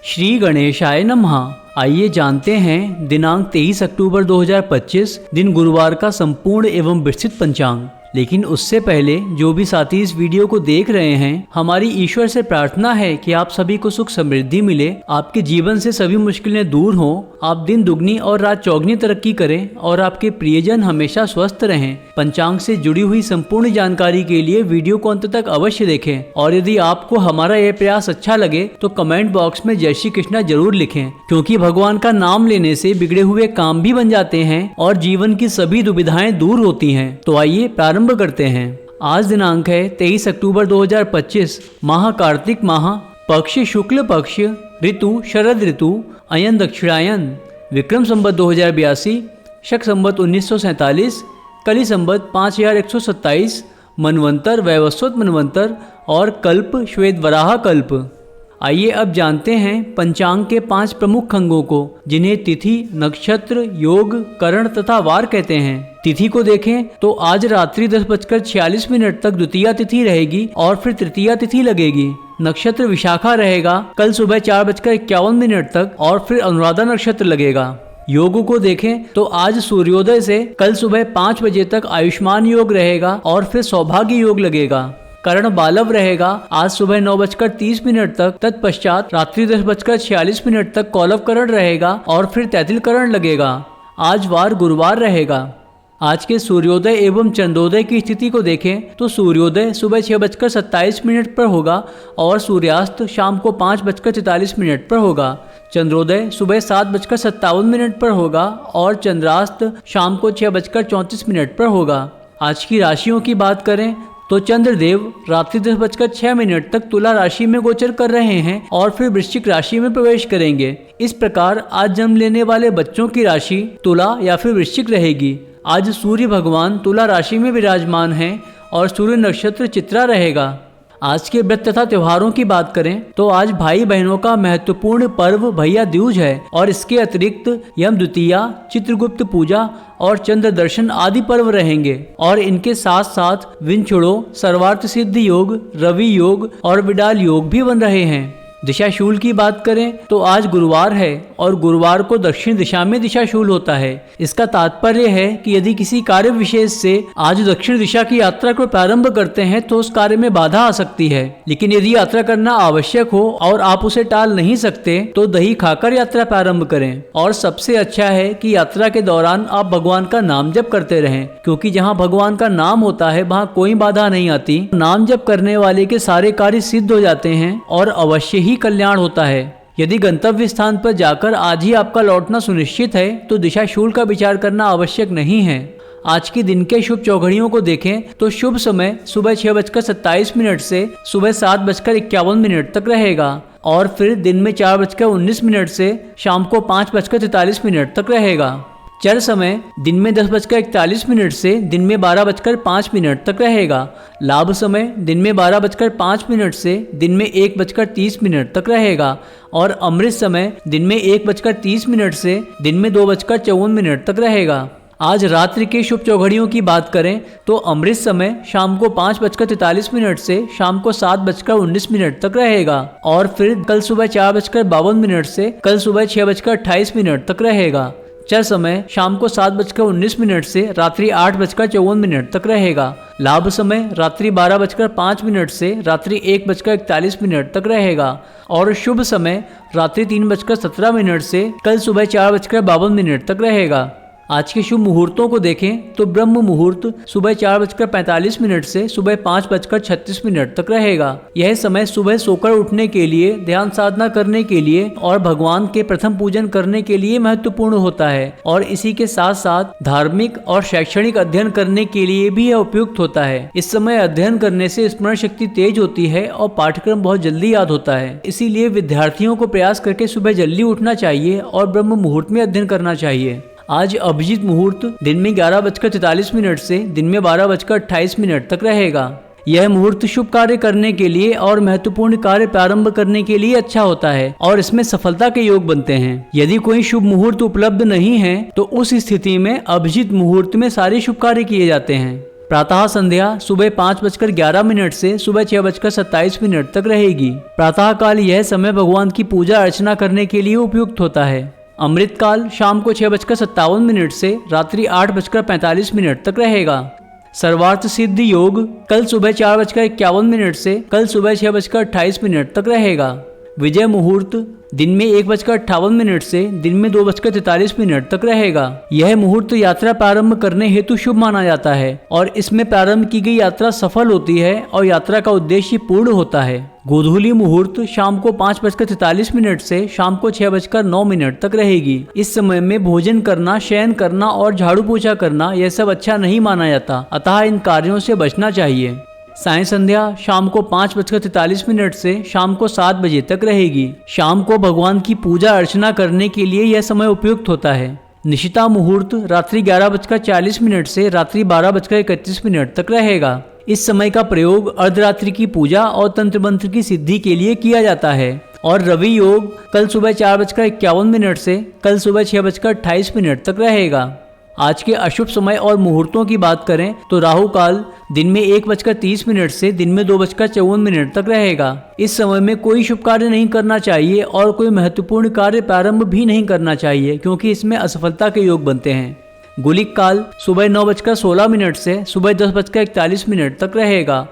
श्री गणेशाय नमः। आइए जानते हैं दिनांक 23 अक्टूबर 2025 दिन गुरुवार का संपूर्ण एवं विस्तृत पंचांग। लेकिन उससे पहले जो भी साथी इस वीडियो को देख रहे हैं, हमारी ईश्वर से प्रार्थना है कि आप सभी को सुख समृद्धि मिले, आपके जीवन से सभी मुश्किलें दूर हों, आप दिन दुगनी और रात चौगनी तरक्की करें और आपके प्रियजन हमेशा स्वस्थ रहें। पंचांग से जुड़ी हुई संपूर्ण जानकारी के लिए वीडियो को अंत तक अवश्य देखें और यदि आपको हमारा यह प्रयास अच्छा लगे तो कमेंट बॉक्स में जय श्री कृष्णा जरूर लिखें, क्योंकि भगवान का नाम लेने से बिगड़े हुए काम भी बन जाते हैं और जीवन की सभी दुविधाएं दूर होती हैं। तो आइए प्रारंभ करते हैं। आज दिनांक है 23 अक्टूबर 2025, माह कार्तिक माह, पक्ष शुक्ल पक्ष, ऋतु शरद ऋतु, अयन दक्षिणायन, विक्रम संवत 2082, शक संवत 1947, कली संवत 5127, मनवंतर वैवस्वत मनवंतर और कल्प श्वेत वराह कल्प। आइए अब जानते हैं पंचांग के 5 प्रमुख अंगों को, जिन्हें तिथि, नक्षत्र, योग, करण तथा वार कहते हैं। तिथि को देखें तो आज रात्रि 10:46 तक द्वितीया तिथि रहेगी और फिर तृतीया तिथि लगेगी। नक्षत्र विशाखा रहेगा कल सुबह 4:51 तक और फिर अनुराधा नक्षत्र लगेगा। योग को देखें तो आज सूर्योदय से कल सुबह 5 बजे तक आयुष्मान योग रहेगा और फिर सौभाग्य योग लगेगा। करण बालव रहेगा आज सुबह 9:30 तक, तत्पश्चात रात्रि 10:46 तक कौलव करण रहेगा और फिर तैतिल करण लगेगा। आज वार गुरुवार रहेगा। आज के सूर्योदय एवं चंद्रोदय की स्थिति को देखें तो सूर्योदय सुबह 6:27 पर होगा और सूर्यास्त शाम को 5:43 पर होगा। चंद्रोदय सुबह 7:57 पर होगा और चंद्रास्त शाम को 6:34 पर होगा। आज की राशियों की बात करें तो चंद्रदेव रात्रि 10:06 तक तुला राशि में गोचर कर रहे हैं और फिर वृश्चिक राशि में प्रवेश करेंगे। इस प्रकार आज जन्म लेने वाले बच्चों की राशि तुला या फिर वृश्चिक रहेगी। आज सूर्य भगवान तुला राशि में विराजमान हैं और सूर्य नक्षत्र चित्रा रहेगा। आज के व्रत तथा त्योहारों की बात करें तो आज भाई बहनों का महत्वपूर्ण पर्व भैया दूज है और इसके अतिरिक्त यम द्वितीया, चित्रगुप्त पूजा और चंद्र दर्शन आदि पर्व रहेंगे और इनके साथ साथ विंछुड़ो, सर्वार्थ सिद्ध योग, रवि योग और विडाल योग भी बन रहे हैं। दिशाशूल की बात करें तो आज गुरुवार है और गुरुवार को दक्षिण दिशा में दिशाशूल होता है। इसका तात्पर्य है कि यदि किसी कार्य विशेष से आज दक्षिण दिशा की यात्रा को प्रारंभ करते हैं तो उस कार्य में बाधा आ सकती है, लेकिन यदि यात्रा करना आवश्यक हो और आप उसे टाल नहीं सकते तो दही खाकर यात्रा प्रारंभ करें। और सबसे अच्छा है कि यात्रा के दौरान आप भगवान का नाम जप करते रहें, क्योंकि जहाँ भगवान का नाम होता है वहाँ कोई बाधा नहीं आती। नाम जप करने वाले के सारे कार्य सिद्ध हो जाते हैं और अवश्य ही कल्याण होता है। यदि गंतव्य स्थान पर जाकर आज ही आपका लौटना सुनिश्चित है तो दिशाशूल का विचार करना आवश्यक नहीं है। आज के दिन के शुभ चौघड़ियों को देखें तो शुभ समय सुबह 6:27 से सुबह 7:51 तक रहेगा और फिर दिन में 4:19 से शाम को 5:43 तक रहेगा। चर समय दिन में 10:41 से दिन में 12:05 तक रहेगा। लाभ समय दिन में 12:05 से दिन में 1:30 तक रहेगा और अमृत समय दिन में 1:30 से दिन में 2:54 तक रहेगा। आज रात्रि के शुभ चौघड़ियों की बात करें तो अमृत समय शाम को 5:43 से शाम को 7:19 तक रहेगा और फिर कल सुबह 4:52 से कल सुबह 6:28 तक रहेगा। चर समय शाम को 7:19 से रात्रि 8:54 तक रहेगा। लाभ समय रात्रि 12:05 से रात्रि 1:41 तक रहेगा और शुभ समय रात्रि 3:17 से कल सुबह 4:52 तक रहेगा। आज के शुभ मुहूर्तों को देखें तो ब्रह्म मुहूर्त सुबह 4:45 से सुबह 5:36 तक रहेगा। यह समय सुबह सोकर उठने के लिए, ध्यान साधना करने के लिए और भगवान के प्रथम पूजन करने के लिए महत्वपूर्ण होता है और इसी के साथ साथ धार्मिक और शैक्षणिक अध्ययन करने के लिए भी यह उपयुक्त होता है। इस समय अध्ययन करने से स्मरण शक्ति तेज होती है और पाठ्यक्रम बहुत जल्दी याद होता है। इसीलिए विद्यार्थियों को प्रयास करके सुबह जल्दी उठना चाहिए और ब्रह्म मुहूर्त में अध्ययन करना चाहिए। आज अभिजीत मुहूर्त दिन में 11:43 से दिन में 12:28 तक रहेगा। यह मुहूर्त शुभ कार्य करने के लिए और महत्वपूर्ण कार्य प्रारंभ करने के लिए अच्छा होता है और इसमें सफलता के योग बनते हैं। यदि कोई शुभ मुहूर्त उपलब्ध नहीं है तो उस स्थिति में अभिजीत मुहूर्त में सारे शुभ कार्य किए जाते हैं। प्रातः संध्या सुबह 5:11 से सुबह 6:27 तक रहेगी। प्रातः काल यह समय भगवान की पूजा अर्चना करने के लिए उपयुक्त होता है। अमृत काल शाम को 6:57 से रात्रि 8:45 तक रहेगा। सर्वार्थ सिद्धि योग कल सुबह 4:51 से कल सुबह 6:28 तक रहेगा। विजय मुहूर्त दिन में 1:58 से दिन में 2:43 तक रहेगा। यह मुहूर्त यात्रा प्रारंभ करने हेतु शुभ माना जाता है और इसमें प्रारंभ की गई यात्रा सफल होती है और यात्रा का उद्देश्य पूर्ण होता है। गोधूली मुहूर्त शाम को 5:43 से शाम को 6:09 तक रहेगी। इस समय में भोजन करना, शयन करना और झाड़ू पोछा करना यह सब अच्छा नहीं माना जाता, अतः इन कार्यों से बचना चाहिए। साय संध्या शाम को 5:43 से शाम को 7 बजे तक रहेगी। शाम को भगवान की पूजा अर्चना करने के लिए यह समय उपयुक्त होता है। निशिता मुहूर्त रात्रि 11:40 से रात्रि 12:31 तक रहेगा। इस समय का प्रयोग अर्धरात्रि की पूजा और तंत्र मंत्र की सिद्धि के लिए किया जाता है। और रवि योग कल सुबह 4:51 से कल सुबह 6:28 तक रहेगा। आज के अशुभ समय और मुहूर्तों की बात करें तो राहु काल दिन में 1:30 से दिन में 2:54 तक रहेगा। इस समय में कोई शुभ कार्य नहीं करना चाहिए और कोई महत्वपूर्ण कार्य प्रारंभ भी नहीं करना चाहिए, क्योंकि इसमें असफलता के योग बनते हैं। गुलिक काल सुबह 9:16 से सुबह 10:41 तक रहेगा।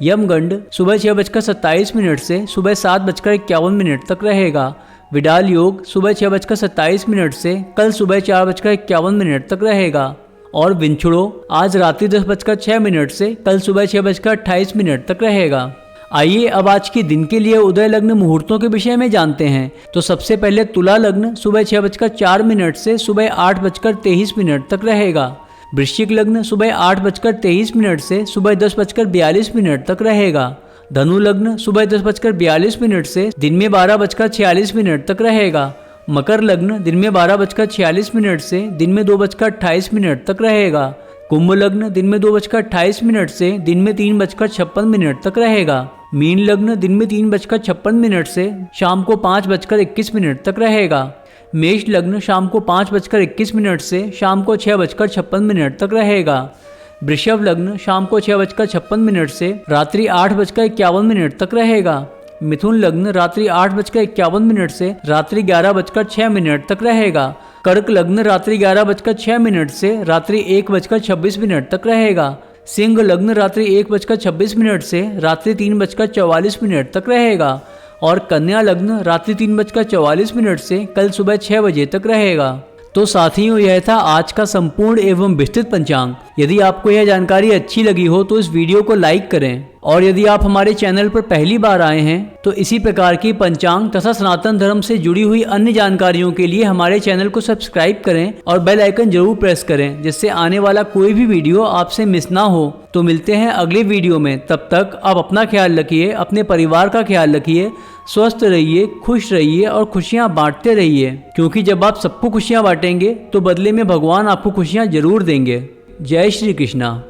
यमगंड सुबह 6:27 से सुबह 7:51 तक रहेगा। विडाल योग सुबह 6:27 से कल सुबह 4:51 तक रहेगा। और विंछुड़ो आज रात्रि 10:06 से कल सुबह 6:28 तक रहेगा। आइए अब आज के दिन के लिए उदय लग्न मुहूर्तों के विषय में जानते हैं। तो सबसे पहले तुला लग्न सुबह 6:04 से सुबह 8:23 तक रहेगा। वृश्चिक लग्न सुबह 8:23 से सुबह 10:42 तक रहेगा। धनु लग्न सुबह 10:42 से दिन में 12:46 तक रहेगा। मकर लग्न दिन में 12:46 से दिन में 2:28 तक रहेगा। कुंभ लग्न दिन में 2:28 से दिन में 3:56 तक रहेगा। मीन लग्न दिन में 3:56 से शाम को 5:21 तक रहेगा। मेष लग्न शाम को 5:21 से शाम को 6:56 तक रहेगा। वृषभ लग्न शाम को 6:56 से रात्रि 8:51 तक रहेगा। मिथुन लग्न रात्रि 8:51 से रात्रि 11:06 तक रहेगा। कर्क लग्न रात्रि 11:06 से रात्रि 1:26 तक रहेगा। सिंह लग्न रात्रि 1:26 से रात्रि 3:44 तक रहेगा। और कन्या लग्न रात्रि 3:44 से कल सुबह 6 बजे तक रहेगा। तो साथियों, यह था आज का संपूर्ण एवं विस्तृत पंचांग। यदि आपको यह जानकारी अच्छी लगी हो तो इस वीडियो को लाइक करें, और यदि आप हमारे चैनल पर पहली बार आए हैं तो इसी प्रकार की पंचांग तथा सनातन धर्म से जुड़ी हुई अन्य जानकारियों के लिए हमारे चैनल को सब्सक्राइब करें और बेल आइकन जरूर प्रेस करें, जिससे आने वाला कोई भी वीडियो आपसे मिस ना हो। तो मिलते हैं अगले वीडियो में। तब तक आप अपना ख्याल रखिए, अपने परिवार का ख्याल रखिए, स्वस्थ रहिए, खुश रहिए और खुशियां बांटते रहिए, क्योंकि जब आप सबको खुशियां बांटेंगे तो बदले में भगवान आपको खुशियां जरूर देंगे। जय श्री कृष्णा।